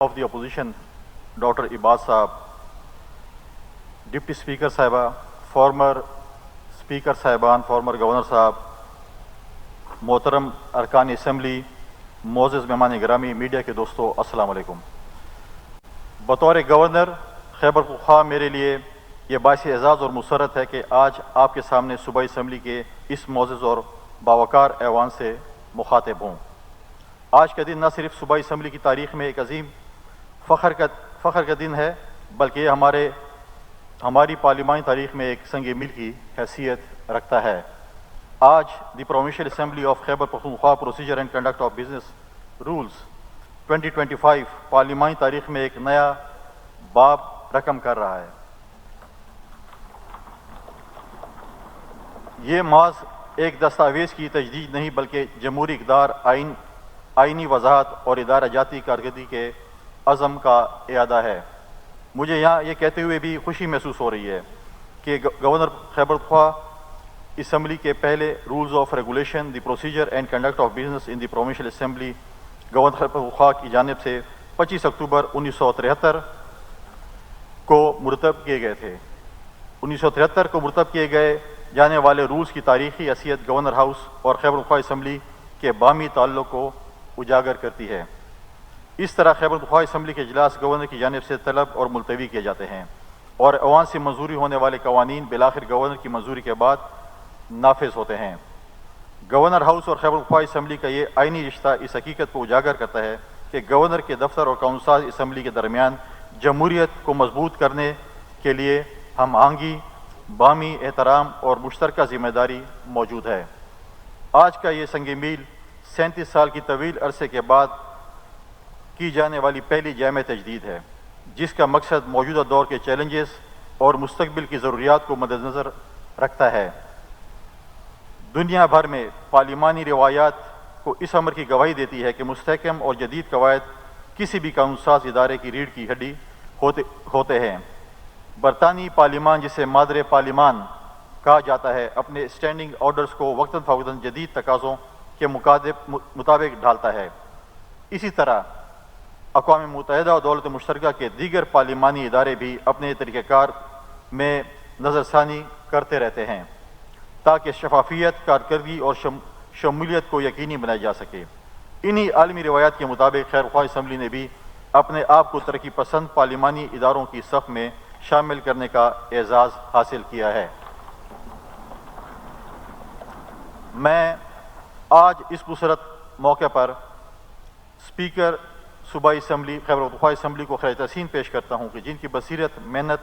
of the opposition, Dr. Ibad Saab, Deputy Speaker Sahiba, former Speaker Sahiban, former Governor Saab, मोहतरम अरकान assembly, मोअज़्ज़ज़ मेहमान गिरामी, media के दोस्तों, अस्सलाम वालेकुम। बतौर गवर्नर खैबर पख्तूनख्वा मेरे लिए ये बाइस एज़ाज़ और मुसरत है कि आज आपके सामने सूबाई असम्बली के इस मोअज़्ज़ज़ और बावकार ऐवान से मुखातिब हूँ। आज का दिन न सिर्फ सूबाई असम्बली की तारीख़ में एक अजीम फ़ख्र का दिन है, बल्कि ये हमारी पार्लिमानी तारीख़ में एक संग मील की हैसियत रखता है। आज the provincial assembly of Khyber Pakhtunkhwa procedure and conduct of business rules 2025 पार्लिमानी तारीख़ में एक नया बाब रकम कर रहा है। ये महज एक दस्तावेज़ की तजदीद नहीं, बल्कि जमहूरी इक़दार, आइनी वजाहत और इदारा जाती कारकर्दगी के अज़म का इयादा है। मुझे यहाँ ये कहते हुए भी खुशी महसूस हो रही है कि गवर्नर खैबर पख्तूनख्वा असम्बली के पहले rules of regulation the procedure and conduct of business in the provincial assembly governor Khyber Pakhtunkhwa की जानिब से 25 अक्टूबर 1973 को मुरतब किए गए थे। 1973 को मुरतब किए गए जाने वाले रूल्स की तारीख़ी हैसियत गवर्नर हाउस और खैबर पख्तूनख्वा असम्बली के बामी ताल्लुक़ को उजागर करती है। इस तरह खैबर पख्तूनख्वा असम्बली के इजलास गवर्नर की जानिब से तलब और मुलतवी किए जाते हैं और अवाम से मंजूरी होने वाले कवानीन बिलाखिर गवर्नर की मंजूरी के बाद नाफिज होते हैं। गवर्नर हाउस और खैबर पख्तूनख्वा असम्बली का ये आइनी रिश्ता इस हकीकत को उजागर करता है कि गवर्नर के दफ्तर और काउंसिल असम्बली के दरमियान जमहूरियत को मजबूत करने के लिए हम आहंगी, बामी एहतराम और मुश्तरका ज़िम्मेदारी मौजूद है। आज का ये संग मील 37 साल की तवील अरसे के बाद की जाने वाली पहली जामे तजदीद है, जिसका मकसद मौजूदा दौर के चैलेंजेस और मुस्तकबिल की ज़रूरियात को मद्देनज़र रखता है। दुनिया भर में पार्लिमानी रिवायात को इस अमर की गवाही देती है कि मुस्तहकम और जदीद कवायद किसी भी कानूनसाज इदारे की रीढ़ की हड्डी होते हैं। बरतानी पार्लिमान, जिसे मादरे पार्लिमान कहा जाता है, अपने स्टैंडिंग ऑर्डर्स को वक्तन फ़वक्तन जदीद तकाज़ों के मुताबिक ढालता है। इसी तरह अक़वाम मुत्तहिदा और दौलत मुश्तरका के दीगर पार्लिमानी इदारे भी अपने तरीक़ाकार में नज़रसानी करते रहते हैं ताकि शफाफियत, कारकर्दगी और शमूलियत को यकीनी बनाया जा सके। इन्हीं आलमी रिवायात के मुताबिक खैबर पख्तूनख्वा असम्बली ने भी अपने आप को तरक्की पसंद पार्लिमानी इदारों की सफ़ में शामिल करने का एजाज़ हासिल किया है। मैं आज इस मुसरत मौके पर स्पीकर सूबाई असम्बली खैबर पख्तूनख्वा असम्बली को खैर तहसीन पेश करता हूँ कि जिनकी बसीरत, मेहनत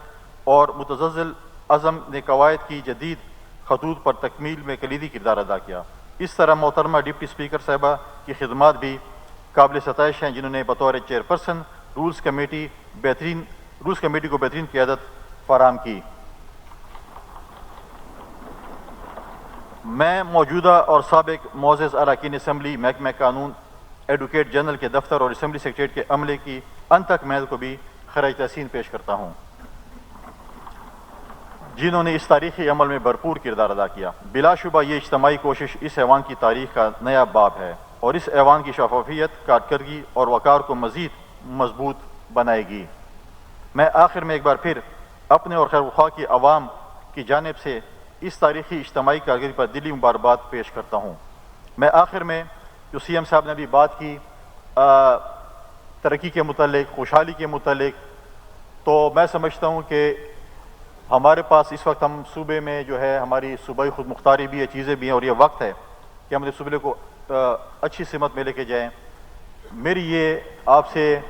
और मुतज़्ज़ल अज़म ने कवायद की जदीद खतूत पर तकमील में कलीदी किरदार अदा किया। इस तरह मोहतरमा डिप्टी स्पीकर साहिबा की खिदमात भी काबिल सताइश हैं, जिन्होंने बतौर चेयरपर्सन रूल्स कमेटी को बेहतरीन क़ियादत फराहम की। मैं मौजूदा और साबिक मोअज़्ज़ज़ अरकान असम्बली, महकमा कानून, एडवोकेट जनरल के दफ्तर और असम्बली सेक्रेटरीट के अमले की अनथक मेहनत को भी खराज तहसीन पेश करता हूँ, जिन्होंने इस तारीख़ी अमल में भरपूर किरदार अदा किया। बिलाशुबा ये इज्तिमाई कोशिश इस ऐवान की तारीख़ का नया बाब है और इस ऐवान की शफाफियत, कारकर्दगी और वक़ार को मज़ीद मजबूत बनाएगी। मैं आखिर में एक बार फिर अपने और खैबर पख्तूनख्वा की आवाम की जानिब से इस तारीख़ी इज्तिमाई कारकर्दगी पर दिली मुबारकबाद पेश करता हूँ। मैं आखिर में जो CM साहब ने भी बात की तरक्की के मुतल्लिक़, खुशहाली के मुतल्लिक़, तो मैं समझता हूँ कि हमारे पास इस वक्त हम सूबे में जो है हमारी सूबाई खुद मुख्तारी भी है, चीज़ें भी हैं और ये वक्त है कि हम अपने सूबे को अच्छी सिमत में लेके जाएँ। मेरी ये आपसे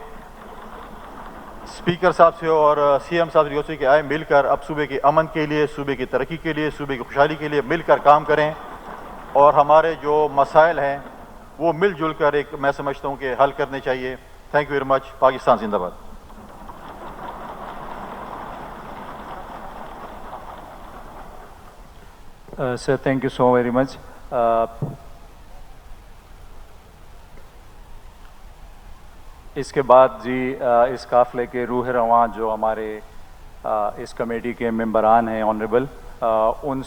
स्पीकर साहब से और CM साहब रियासती के आए मिलकर अब सूबे के अमन के लिए, सूबे की तरक्की के लिए, सूबे की खुशहाली के लिए मिलकर काम करें और हमारे जो मसाइल हैं वो मिलजुल कर एक मैं समझता हूँ कि हल करने चाहिए। Thank you very much. Pakistan जिंदाबाद। Sir, thank you so very much. इसके बाद जी इस काफ़िले के रूह रवां जो हमारे इस कमेटी के मेंबरान हैं ऑनरेबल, उन